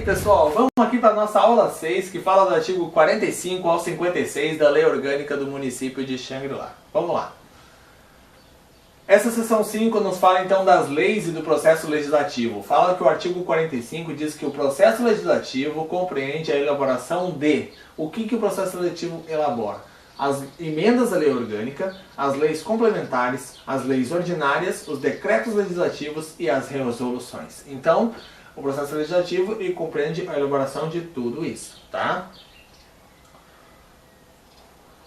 pessoal, vamos aqui para a nossa aula 6, que fala do artigo 45 ao 56 da Lei Orgânica do Município de Xangri-Lá. Vamos lá. Essa seção 5 nos fala então das leis e do processo legislativo. Fala que o artigo 45 diz que o processo legislativo compreende a elaboração de... O que o processo legislativo elabora? As emendas à lei orgânica, as leis complementares, as leis ordinárias, os decretos legislativos e as resoluções. Então, o processo legislativo compreende a elaboração de tudo isso, tá?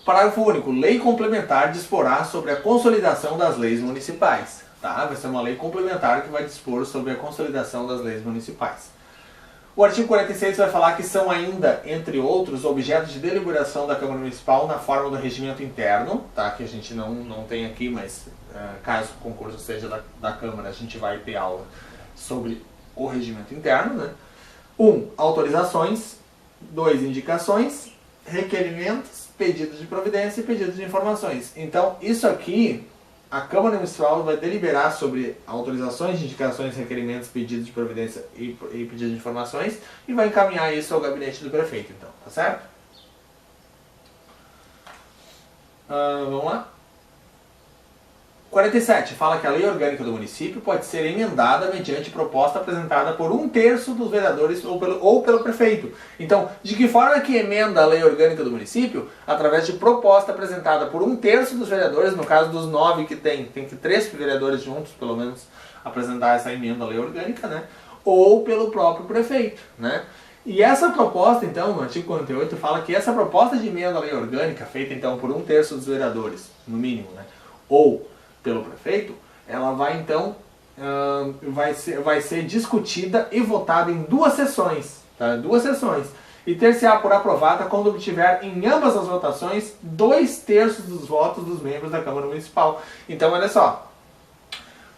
Parágrafo único. Lei complementar disporá sobre a consolidação das leis municipais, tá? Vai ser uma lei complementar que vai dispor sobre a consolidação das leis municipais. O artigo 46 vai falar que são ainda, entre outros, objetos de deliberação da Câmara Municipal na forma do regimento interno, tá? Que a gente não tem aqui, mas caso o concurso seja da Câmara, a gente vai ter aula sobre o regimento interno, né? 1. Autorizações. 2. Indicações. Requerimentos, pedidos de providência e pedidos de informações. Então, isso aqui, a Câmara Municipal vai deliberar sobre autorizações, indicações, requerimentos, pedidos de providência e pedidos de informações e vai encaminhar isso ao gabinete do prefeito, então, tá certo? Vamos lá. 47. Fala que a lei orgânica do município pode ser emendada mediante proposta apresentada por 1/3 dos vereadores ou pelo prefeito. Então, de que forma que emenda a lei orgânica do município? Através de proposta apresentada por 1/3 dos vereadores, no caso dos 9 que tem que 3 vereadores juntos, pelo menos, apresentar essa emenda à lei orgânica, né? Ou pelo próprio prefeito, né? E essa proposta, então, no artigo 48, fala que essa proposta de emenda à lei orgânica, feita então por 1/3 dos vereadores, no mínimo, né? Ou pelo prefeito, ela vai então vai ser discutida e votada em 2 sessões, tá? 2 sessões, e ter-se-á por aprovada quando obtiver em ambas as votações 2/3 dos votos dos membros da Câmara Municipal. Então, olha só,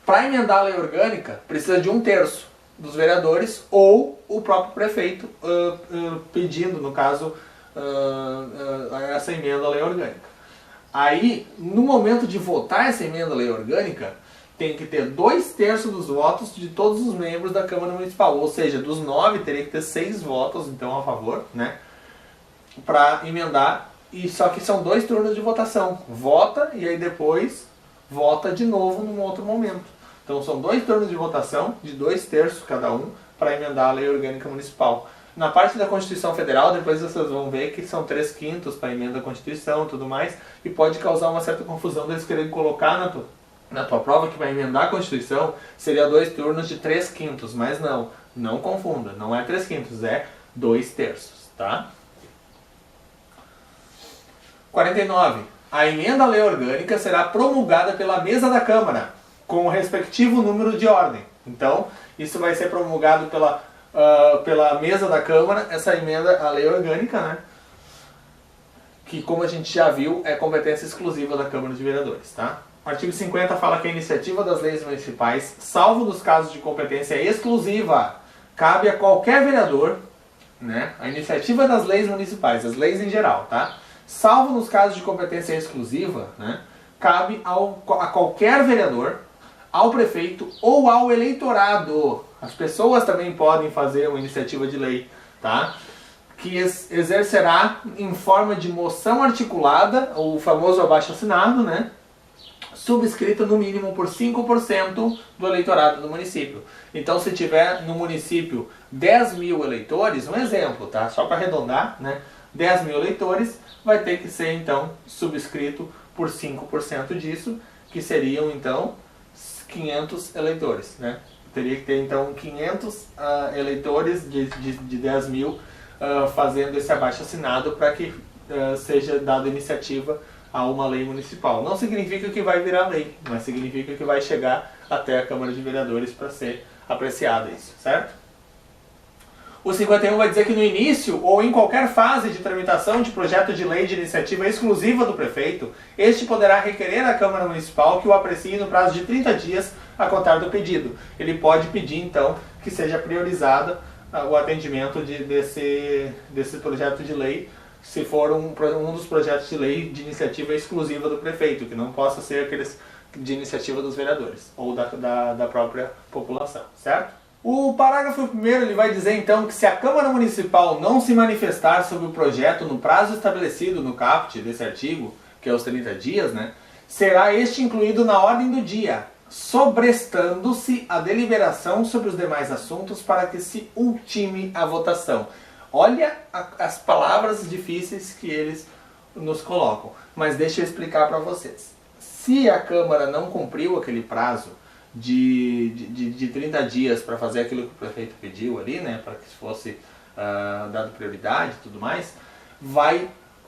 para emendar a lei orgânica precisa de 1/3 dos vereadores ou o próprio prefeito pedindo, no caso, essa emenda à lei orgânica. Aí, no momento de votar essa emenda à lei orgânica, tem que ter 2/3 dos votos de todos os membros da Câmara Municipal. Ou seja, dos 9 teria que ter 6 votos, então, a favor, né? Para emendar. E só que são 2 turnos de votação. Vota e aí depois vota de novo num outro momento. Então são 2 turnos de votação, de 2/3 cada um, para emendar a lei orgânica municipal. Na parte da Constituição Federal, depois vocês vão ver que são 3/5 para emenda da Constituição e tudo mais, e pode causar uma certa confusão deles quererem colocar na tua prova que vai emendar a Constituição, seria 2 turnos de 3/5, mas não confunda, não é 3/5, é 2/3, tá? 49. A emenda à lei orgânica será promulgada pela mesa da Câmara, com o respectivo número de ordem. Então, isso vai ser promulgado pela mesa da Câmara, essa emenda à lei orgânica, né? Que, como a gente já viu, é competência exclusiva da Câmara de Vereadores, tá? O artigo 50 fala que a iniciativa das leis municipais, salvo nos casos de competência exclusiva, cabe a qualquer vereador, né? A iniciativa das leis municipais, as leis em geral, tá? Salvo nos casos de competência exclusiva, né? Cabe a qualquer vereador, ao prefeito ou ao eleitorado. As pessoas também podem fazer uma iniciativa de lei, tá? Que exercerá em forma de moção articulada, o famoso abaixo-assinado, né? Subscrita no mínimo por 5% do eleitorado do município. Então, se tiver no município 10 mil eleitores, um exemplo, tá? Só para arredondar, né? 10 mil eleitores, vai ter que ser, então, subscrito por 5% disso, que seriam, então, 500 eleitores, né? Teria que ter, então, 500 eleitores de 10 mil fazendo esse abaixo-assinado para que seja dada iniciativa a uma lei municipal. Não significa que vai virar lei, mas significa que vai chegar até a Câmara de Vereadores para ser apreciada isso, certo? O 51 vai dizer que no início ou em qualquer fase de tramitação de projeto de lei de iniciativa exclusiva do prefeito, este poderá requerer à Câmara Municipal que o aprecie no prazo de 30 dias a contar do pedido. Ele pode pedir, então, que seja priorizado o atendimento desse projeto de lei, se for um dos projetos de lei de iniciativa exclusiva do prefeito, que não possa ser aqueles de iniciativa dos vereadores ou da própria população, certo? O parágrafo 1º ele vai dizer então que se a Câmara Municipal não se manifestar sobre o projeto no prazo estabelecido no caput desse artigo, que é os 30 dias, né, será este incluído na ordem do dia, sobrestando-se a deliberação sobre os demais assuntos para que se ultime a votação. Olha as palavras difíceis que eles nos colocam, mas deixa eu explicar para vocês. Se a Câmara não cumpriu aquele prazo de 30 dias para fazer aquilo que o prefeito pediu ali, né, para que fosse dado prioridade e tudo mais, vai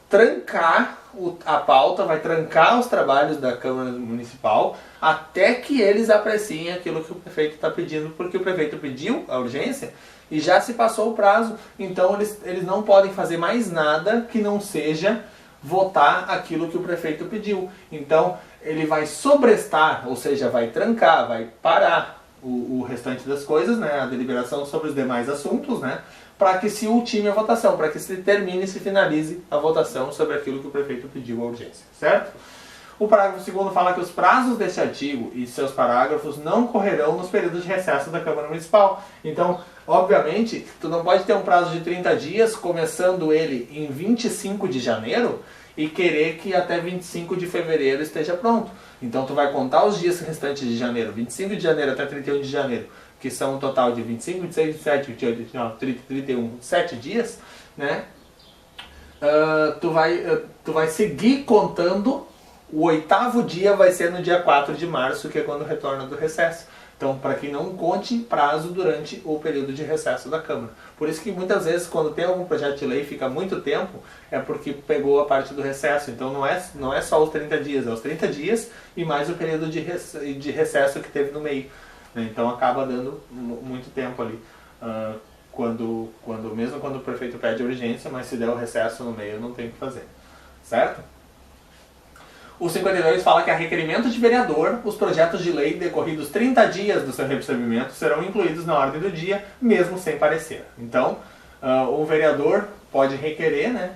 trancar a pauta, vai trancar os trabalhos da Câmara Municipal até que eles apreciem aquilo que o prefeito está pedindo, porque o prefeito pediu a urgência e já se passou o prazo, então eles não podem fazer mais nada que não seja votar aquilo que o prefeito pediu. Então ele vai sobrestar, ou seja, vai trancar, vai parar o restante das coisas, né, a deliberação sobre os demais assuntos, né, para que se ultime a votação, para que se termine e se finalize a votação sobre aquilo que o prefeito pediu a urgência, certo? O parágrafo 2º fala que os prazos deste artigo e seus parágrafos não correrão nos períodos de recesso da Câmara Municipal. Então, obviamente, tu não pode ter um prazo de 30 dias, começando ele em 25 de janeiro, e querer que até 25 de fevereiro esteja pronto. Então tu vai contar os dias restantes de janeiro, 25 de janeiro até 31 de janeiro, que são um total de 25, 26, 27, 28, 29, 30, 31, 7 dias, né? Tu vai seguir contando, o 8º dia vai ser no dia 4 de março, que é quando retorna do recesso. Então, para que não conte prazo durante o período de recesso da Câmara. Por isso que muitas vezes, quando tem algum projeto de lei e fica muito tempo, é porque pegou a parte do recesso. Então, não é só os 30 dias, é os 30 dias e mais o período de recesso que teve no meio. Então, acaba dando muito tempo ali, mesmo quando o prefeito pede urgência, mas se der o recesso no meio, não tem o que fazer. Certo? O 52 fala que a requerimento de vereador, os projetos de lei decorridos 30 dias do seu recebimento serão incluídos na ordem do dia, mesmo sem parecer. Então, o vereador pode requerer, né?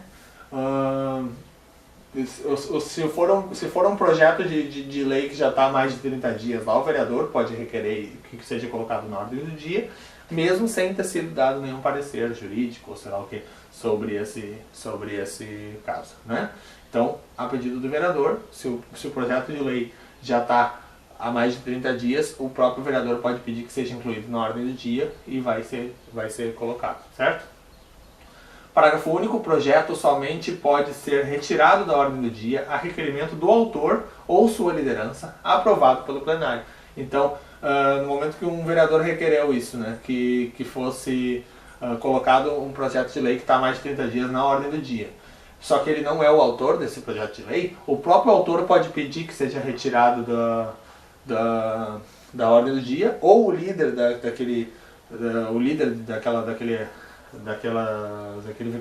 Se for um projeto de lei que já está há mais de 30 dias lá, o vereador pode requerer que seja colocado na ordem do dia, mesmo sem ter sido dado nenhum parecer jurídico, ou sei lá o que, sobre esse caso, né? Então, a pedido do vereador, se o projeto de lei já está há mais de 30 dias, o próprio vereador pode pedir que seja incluído na ordem do dia e vai ser colocado, certo? Parágrafo único, o projeto somente pode ser retirado da ordem do dia a requerimento do autor ou sua liderança, aprovado pelo plenário. Então, no momento que um vereador requereu isso, né, que fosse colocado um projeto de lei que está há mais de 30 dias na ordem do dia, só que ele não é o autor desse projeto de lei, o próprio autor pode pedir que seja retirado da ordem do dia, ou o líder daquele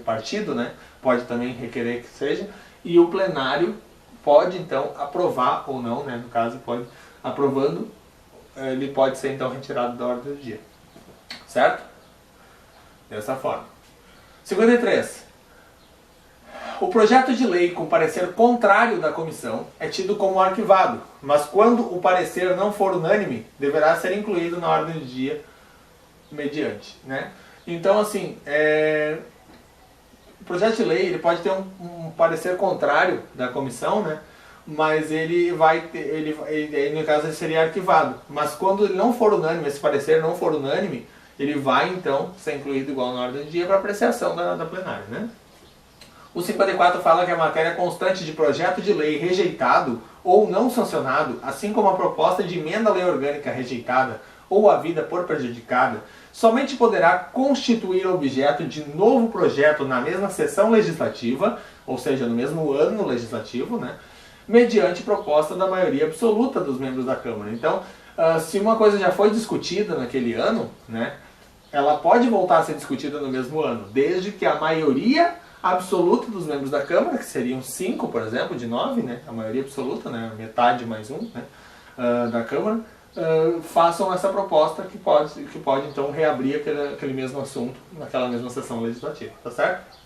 partido, né, pode também requerer que seja, e o plenário pode então aprovar ou não, né, no caso pode, aprovando, ele pode ser então retirado da ordem do dia, certo? Dessa forma. 53. O projeto de lei com parecer contrário da comissão é tido como arquivado, mas quando o parecer não for unânime, deverá ser incluído na ordem do dia mediante, né? Então, assim, o projeto de lei ele pode ter um parecer contrário da comissão, né? Mas ele no caso ele seria arquivado. Mas quando ele não for unânime, esse parecer não for unânime, ele vai então ser incluído igual na ordem do dia para apreciação da plenária, né? O 54 fala que a matéria constante de projeto de lei rejeitado ou não sancionado, assim como a proposta de emenda à lei orgânica rejeitada ou havida por prejudicada, somente poderá constituir objeto de novo projeto na mesma sessão legislativa, ou seja, no mesmo ano legislativo, né, mediante proposta da maioria absoluta dos membros da Câmara. Então, se uma coisa já foi discutida naquele ano, né, ela pode voltar a ser discutida no mesmo ano, desde que a maioria absoluta dos membros da Câmara, que seriam 5, por exemplo, de 9, né, a maioria absoluta, né, metade mais um, né, da Câmara, façam essa proposta que pode então reabrir aquele mesmo assunto naquela mesma sessão legislativa, tá certo?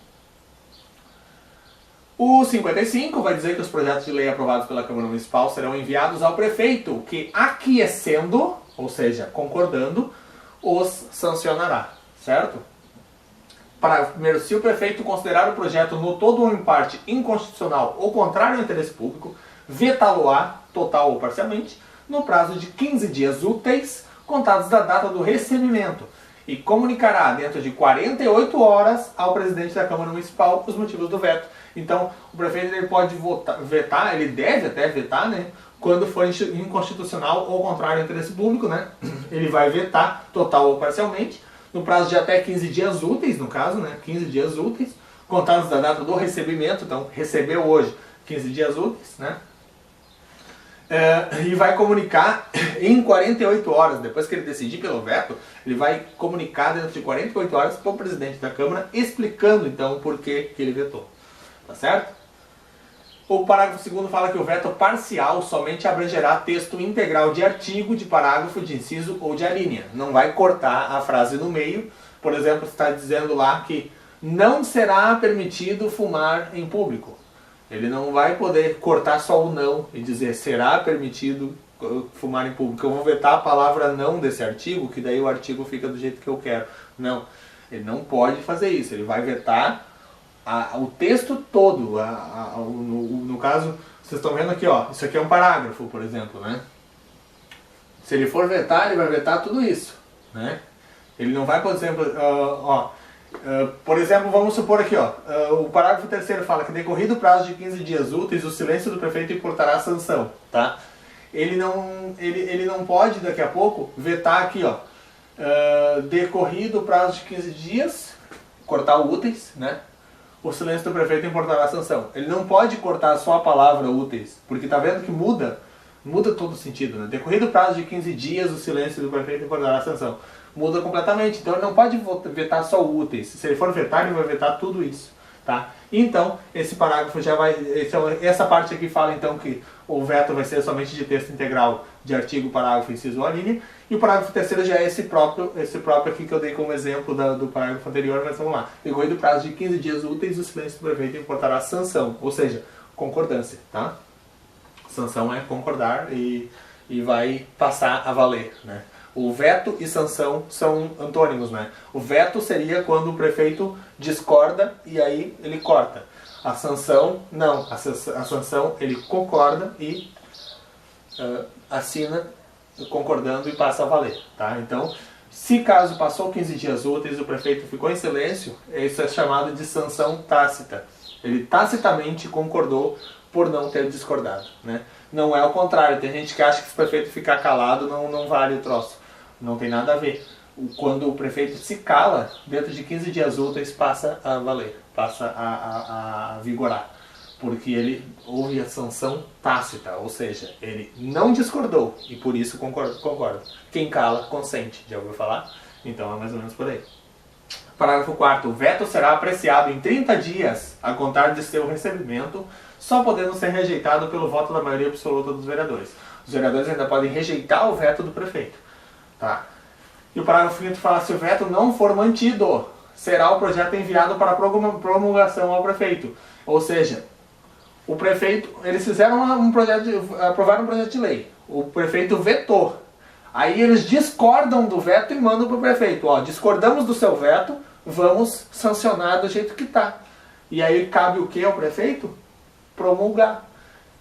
O 55 vai dizer que os projetos de lei aprovados pela Câmara Municipal serão enviados ao prefeito, que aquiescendo, ou seja, concordando, os sancionará, certo? Parágrafo 1º. Se o prefeito considerar o projeto no todo ou em parte inconstitucional ou contrário ao interesse público, vetá-lo-á, total ou parcialmente, no prazo de 15 dias úteis, contados da data do recebimento, e comunicará dentro de 48 horas ao presidente da Câmara Municipal os motivos do veto. Então, o prefeito ele pode vetar, ele deve até vetar, né? Quando for inconstitucional ou contrário ao interesse público, né? Ele vai vetar total ou parcialmente, no prazo de até 15 dias úteis, no caso, né? 15 dias úteis, contados da data do recebimento. Então, recebeu hoje, 15 dias úteis, né? E vai comunicar em 48 horas, depois que ele decidir pelo veto, ele vai comunicar dentro de 48 horas para o presidente da Câmara, explicando então por que ele vetou. Tá certo? O parágrafo 2º fala que o veto parcial somente abrangerá texto integral de artigo, de parágrafo, de inciso ou de alínea. Não vai cortar a frase no meio. Por exemplo, está dizendo lá que não será permitido fumar em público. Ele não vai poder cortar só o não e dizer será permitido fumar em público. Eu vou vetar a palavra não desse artigo, que daí o artigo fica do jeito que eu quero. Não, ele não pode fazer isso. Ele vai vetar o texto todo. No caso, vocês estão vendo aqui, ó, isso aqui é um parágrafo, por exemplo, né? Se ele for vetar, ele vai vetar tudo isso, né? Ele não vai, por exemplo, por exemplo, vamos supor aqui, ó, o parágrafo 3º fala que decorrido o prazo de 15 dias úteis, o silêncio do prefeito importará a sanção, tá? Ele não pode, daqui a pouco, vetar aqui, ó, decorrido o prazo de 15 dias, cortar o úteis, né? O silêncio do prefeito importará a sanção. Ele não pode cortar só a palavra úteis, porque tá vendo que muda todo o sentido, né? Decorrido o prazo de 15 dias, o silêncio do prefeito importará a sanção. Muda completamente, então ele não pode vetar só úteis. Se ele for vetar, ele vai vetar tudo isso, tá? Então, esse parágrafo já vai... Essa parte aqui fala então que o veto vai ser somente de texto integral de artigo, parágrafo, inciso ou alínea. E o parágrafo 3º já é esse próprio aqui que eu dei como exemplo do parágrafo anterior, mas vamos lá. Decorrido o prazo de 15 dias úteis, o silêncio do prefeito importará a sanção, ou seja, concordância, tá? Sanção é concordar e vai passar a valer, né? O veto e sanção são antônimos, né? O veto seria quando o prefeito discorda e aí ele corta. A sanção, não. A sanção, ele concorda e assina concordando e passa a valer, tá? Então, se caso passou 15 dias úteis, o prefeito ficou em silêncio, isso é chamado de sanção tácita. Ele tacitamente concordou por não ter discordado, né? Não é o contrário. Tem gente que acha que se o prefeito ficar calado não vale o troço. Não tem nada a ver. Quando o prefeito se cala, dentro de 15 dias úteis passa a valer, passa a vigorar. Porque ele houve a sanção tácita, ou seja, ele não discordou e por isso concorda. Quem cala, consente. Já ouviu falar? Então é mais ou menos por aí. Parágrafo 4º. O veto será apreciado em 30 dias a contar de seu recebimento, só podendo ser rejeitado pelo voto da maioria absoluta dos vereadores. Os vereadores ainda podem rejeitar o veto do prefeito. Tá? E o parágrafo 5º fala: se o veto não for mantido, será o projeto enviado para promulgação ao prefeito. Ou seja, o prefeito, eles fizeram aprovaram um projeto de lei. O prefeito vetou. Aí eles discordam do veto e mandam para o prefeito: ó, discordamos do seu veto, vamos sancionar do jeito que está. E aí cabe o que ao prefeito? Promulgar.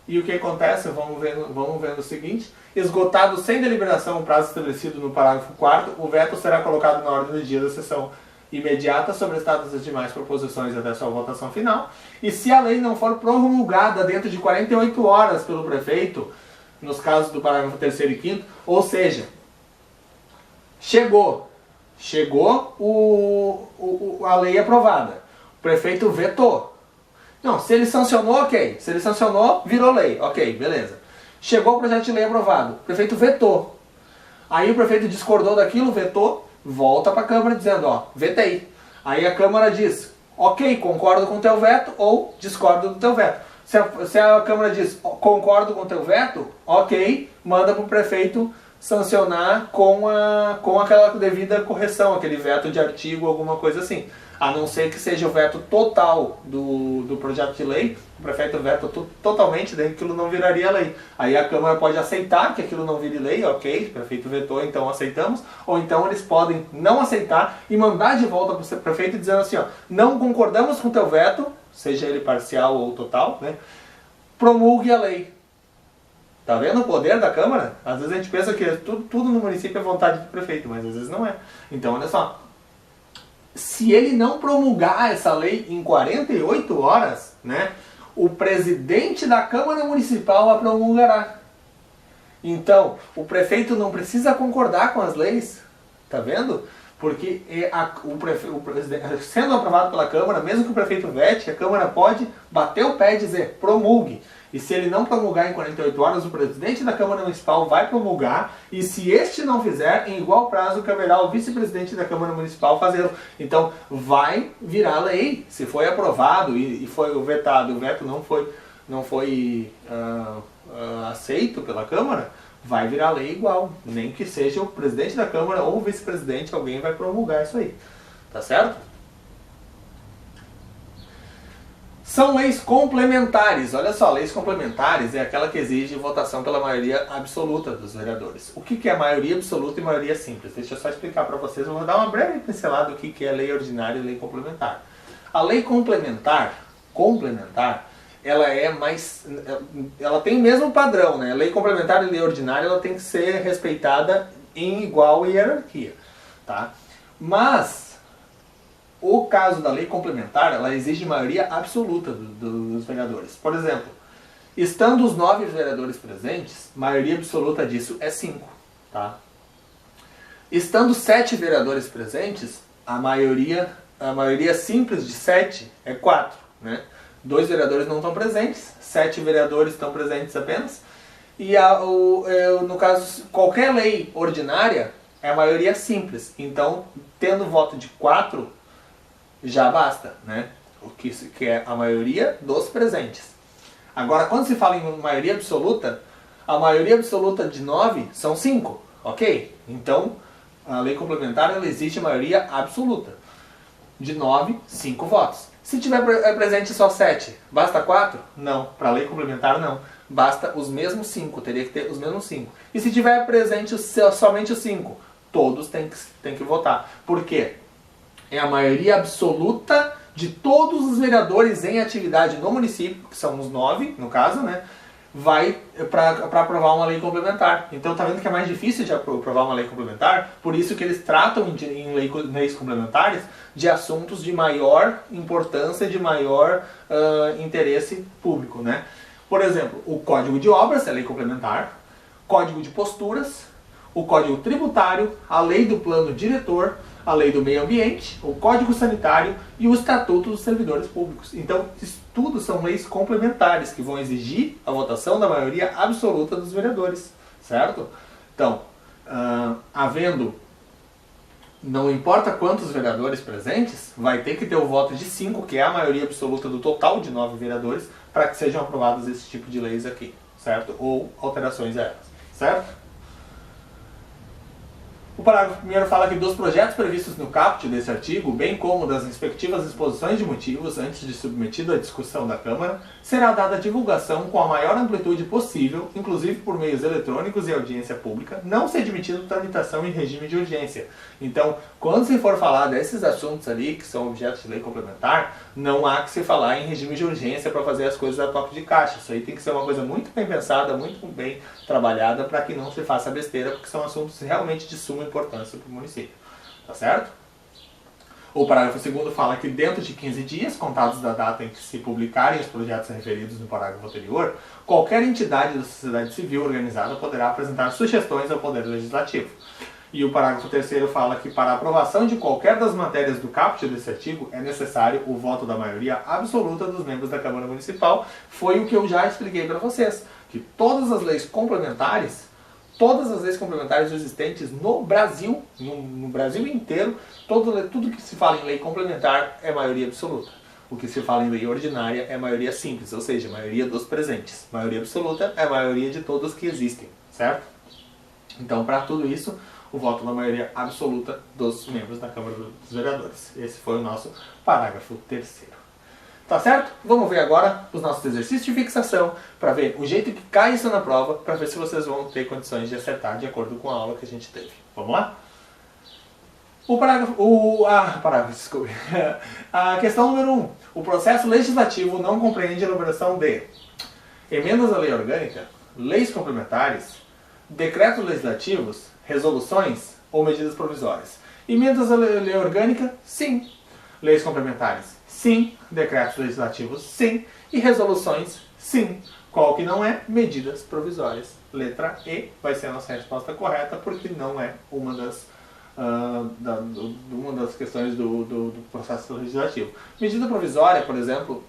E o que acontece? Vamos vendo o seguinte: esgotado sem deliberação o prazo estabelecido no parágrafo 4º, o veto será colocado na ordem do dia da sessão imediata sobre estados das demais proposições até sua votação final. E se a lei não for promulgada dentro de 48 horas pelo prefeito, nos casos do parágrafo 3º e 5º, ou seja, chegou a lei aprovada, o prefeito vetou. Não, se ele sancionou, ok. Se ele sancionou, virou lei. Ok, beleza. Chegou o projeto de lei aprovado. O prefeito vetou. Aí o prefeito discordou daquilo, vetou, volta para a Câmara dizendo, ó, vetei. Aí a Câmara diz, ok, concordo com o teu veto ou discordo do teu veto. Se a Câmara diz, concordo com o teu veto, ok, manda para o prefeito sancionar com aquela devida correção, aquele veto de artigo, alguma coisa assim. A não ser que seja o veto total do projeto de lei, o prefeito veta totalmente, daí aquilo não viraria lei. Aí a Câmara pode aceitar que aquilo não vire lei, ok, o prefeito vetou, então aceitamos, ou então eles podem não aceitar e mandar de volta para o prefeito dizendo assim, ó, não concordamos com o teu veto, seja ele parcial ou total, né, promulgue a lei. Tá vendo o poder da Câmara? Às vezes a gente pensa que tudo no município é vontade do prefeito, mas às vezes não é. Então, olha só. Se ele não promulgar essa lei em 48 horas, né, o presidente da Câmara Municipal a promulgará. Então, o prefeito não precisa concordar com as leis, tá vendo? Porque o presidente, sendo aprovado pela Câmara, mesmo que o prefeito vete, a Câmara pode bater o pé e dizer, promulgue. E se ele não promulgar em 48 horas, o presidente da Câmara Municipal vai promulgar, e se este não fizer, em igual prazo caberá ao vice-presidente da Câmara Municipal fazê-lo. Então, vai virar lei. Se foi aprovado e foi vetado, o veto não foi aceito pela Câmara, vai virar lei igual. Nem que seja o presidente da Câmara ou o vice-presidente, alguém vai promulgar isso aí. Tá certo? São leis complementares. Olha só, leis complementares é aquela que exige votação pela maioria absoluta dos vereadores. O que é maioria absoluta e maioria simples? Deixa eu só explicar para vocês. Eu vou dar uma breve pincelada do que é lei ordinária e lei complementar. A lei complementar, ela tem o mesmo padrão, né? Lei complementar e lei ordinária, ela tem que ser respeitada em igual hierarquia, tá? Mas o caso da lei complementar, ela exige maioria absoluta dos vereadores. Por exemplo, estando os 9 vereadores presentes, maioria absoluta disso é 5. Tá? Estando 7 vereadores presentes, a maioria simples de 7 é 4. Né? 2 vereadores não estão presentes, 7 vereadores estão presentes apenas. E no caso, qualquer lei ordinária é a maioria simples. Então, tendo voto de 4, já basta, né? O que é a maioria dos presentes. Agora, quando se fala em maioria absoluta, a maioria absoluta de 9 são 5, ok? Então, a lei complementar, ela exige maioria absoluta. De 9, 5 votos. Se tiver presente só 7, basta 4? Não. Para a lei complementar, não. Basta os mesmos 5, teria que ter os mesmos 5. E se tiver presente somente os 5, todos têm que votar. Por quê? É a maioria absoluta de todos os vereadores em atividade no município, que são os 9, no caso, né? Vai para aprovar uma lei complementar. Então tá vendo que é mais difícil de aprovar uma lei complementar, por isso que eles tratam em leis complementares de assuntos de maior importância, de maior interesse público, né? Por exemplo, o Código de Obras é lei complementar, Código de Posturas, o Código Tributário, a Lei do Plano Diretor, a Lei do Meio Ambiente, o Código Sanitário e o Estatuto dos Servidores Públicos. Então, isso tudo são leis complementares que vão exigir a votação da maioria absoluta dos vereadores, certo? Então, não importa quantos vereadores presentes, vai ter que ter o voto de 5, que é a maioria absoluta do total de 9 vereadores, para que sejam aprovados esse tipo de leis aqui, certo? Ou alterações a elas, certo? O parágrafo 1º fala que dos projetos previstos no caput desse artigo, bem como das respectivas exposições de motivos antes de submetido à discussão da Câmara, será dada divulgação com a maior amplitude possível, inclusive por meios eletrônicos e audiência pública, não se admitindo tramitação em regime de urgência. Então, quando se for falar desses assuntos ali, que são objetos de lei complementar, não há que se falar em regime de urgência para fazer as coisas a toque de caixa. Isso aí tem que ser uma coisa muito bem pensada, muito bem trabalhada, para que não se faça besteira, porque são assuntos realmente de suma importância para o município. Tá certo? O parágrafo 2º fala que dentro de 15 dias, contados da data em que se publicarem os projetos referidos no parágrafo anterior, qualquer entidade da sociedade civil organizada poderá apresentar sugestões ao Poder Legislativo. E o parágrafo 3º fala que para a aprovação de qualquer das matérias do caput desse artigo é necessário o voto da maioria absoluta dos membros da Câmara Municipal. Foi o que eu já expliquei para vocês, que todas as leis complementares existentes no Brasil, no Brasil inteiro, tudo que se fala em lei complementar é maioria absoluta. O que se fala em lei ordinária é maioria simples, ou seja, maioria dos presentes. Maioria absoluta é a maioria de todos que existem, certo? Então, para tudo isso, o voto da maioria absoluta dos membros da Câmara dos Vereadores. Esse foi o nosso parágrafo 3º. Tá certo? Vamos ver agora os nossos exercícios de fixação, para ver o jeito que cai isso na prova, para ver se vocês vão ter condições de acertar de acordo com a aula que a gente teve. Vamos lá? Desculpe. A questão número 1. O processo legislativo não compreende a elaboração de emendas à lei orgânica, leis complementares, decretos legislativos, resoluções ou medidas provisórias. Emendas à lei orgânica, sim. Leis complementares, sim. Decretos legislativos, sim. E resoluções, sim. Qual que não é? Medidas provisórias. Letra E vai ser a nossa resposta correta, porque não é uma das questões do processo legislativo. Medida provisória, por exemplo,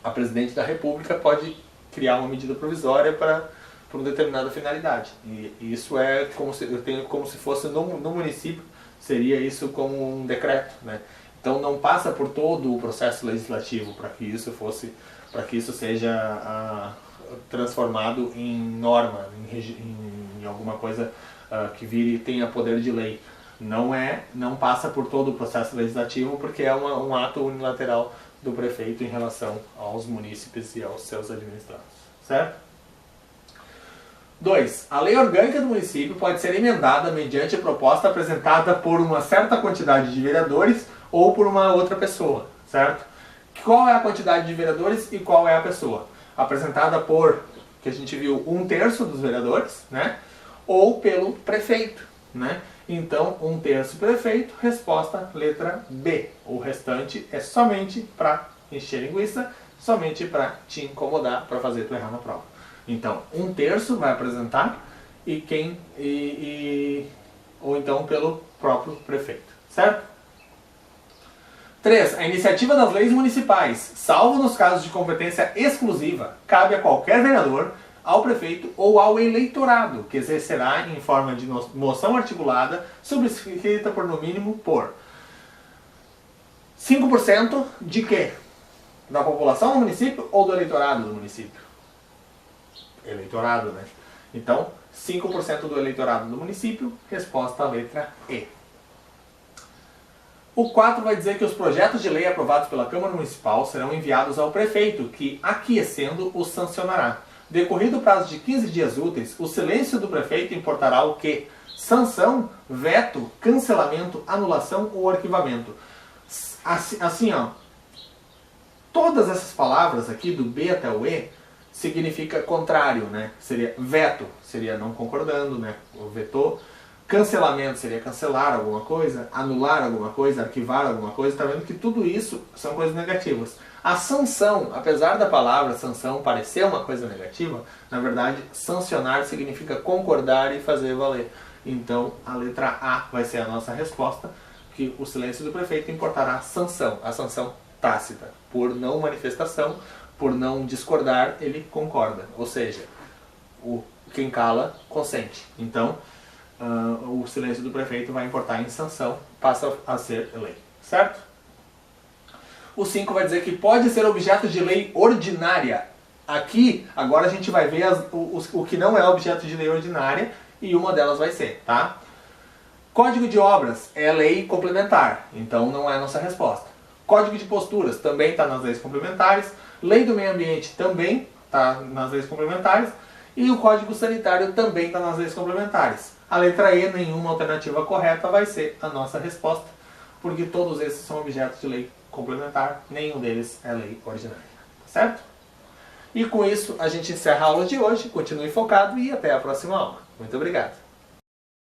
a Presidente da República pode criar uma medida provisória para uma determinada finalidade. E isso é como se fosse no município, seria isso como um decreto, né? Então não passa por todo o processo legislativo para que isso seja transformado em norma, em alguma coisa que vire e tenha poder de lei. Não passa por todo o processo legislativo, porque é um ato unilateral do prefeito em relação aos munícipes e aos seus administrados. Certo? 2. A lei orgânica do município pode ser emendada mediante a proposta apresentada por uma certa quantidade de vereadores ou por uma outra pessoa. Certo? Qual é a quantidade de vereadores e qual é a pessoa? Apresentada por, que a gente viu, 1/3 dos vereadores, né? Ou pelo prefeito, né? Então, 1/3 prefeito, resposta letra B. O restante é somente para encher linguiça, somente para te incomodar, para fazer tu errar na prova. Então, 1/3 vai apresentar ou então pelo próprio prefeito, certo? 3. A iniciativa das leis municipais, salvo nos casos de competência exclusiva, cabe a qualquer vereador, ao prefeito ou ao eleitorado, que exercerá em forma de moção articulada, subscrita por no mínimo por 5% de quê? Da população do município ou do eleitorado do município? Eleitorado, né? Então, 5% do eleitorado do município, resposta à letra E. O 4 vai dizer que os projetos de lei aprovados pela Câmara Municipal serão enviados ao prefeito, que, aquiescendo, os sancionará. Decorrido o prazo de 15 dias úteis, o silêncio do prefeito importará o quê? Sanção, veto, cancelamento, anulação ou arquivamento. Assim, ó, todas essas palavras aqui, do B até o E, significa contrário, né? Seria veto, seria não concordando, né? O vetou. Cancelamento seria cancelar alguma coisa, anular alguma coisa, arquivar alguma coisa. Está vendo que tudo isso são coisas negativas. A sanção, apesar da palavra sanção parecer uma coisa negativa, na verdade, sancionar significa concordar e fazer valer. Então, a letra A vai ser a nossa resposta, que o silêncio do prefeito importará a sanção tácita. Por não manifestação, por não discordar, ele concorda. Ou seja, quem cala, consente. Então, o silêncio do prefeito vai importar em sanção, passa a ser lei. Certo? O 5 vai dizer que pode ser objeto de lei ordinária. Aqui, agora a gente vai ver o que não é objeto de lei ordinária e uma delas vai ser, tá? Código de obras é lei complementar, então não é a nossa resposta. Código de posturas também está nas leis complementares. Lei do meio ambiente também está nas leis complementares. E o Código Sanitário também está nas leis complementares. A letra E, nenhuma alternativa correta, vai ser a nossa resposta, porque todos esses são objetos de lei complementar, nenhum deles é lei ordinária. Tá certo? E com isso a gente encerra a aula de hoje, continue focado e até a próxima aula. Muito obrigado.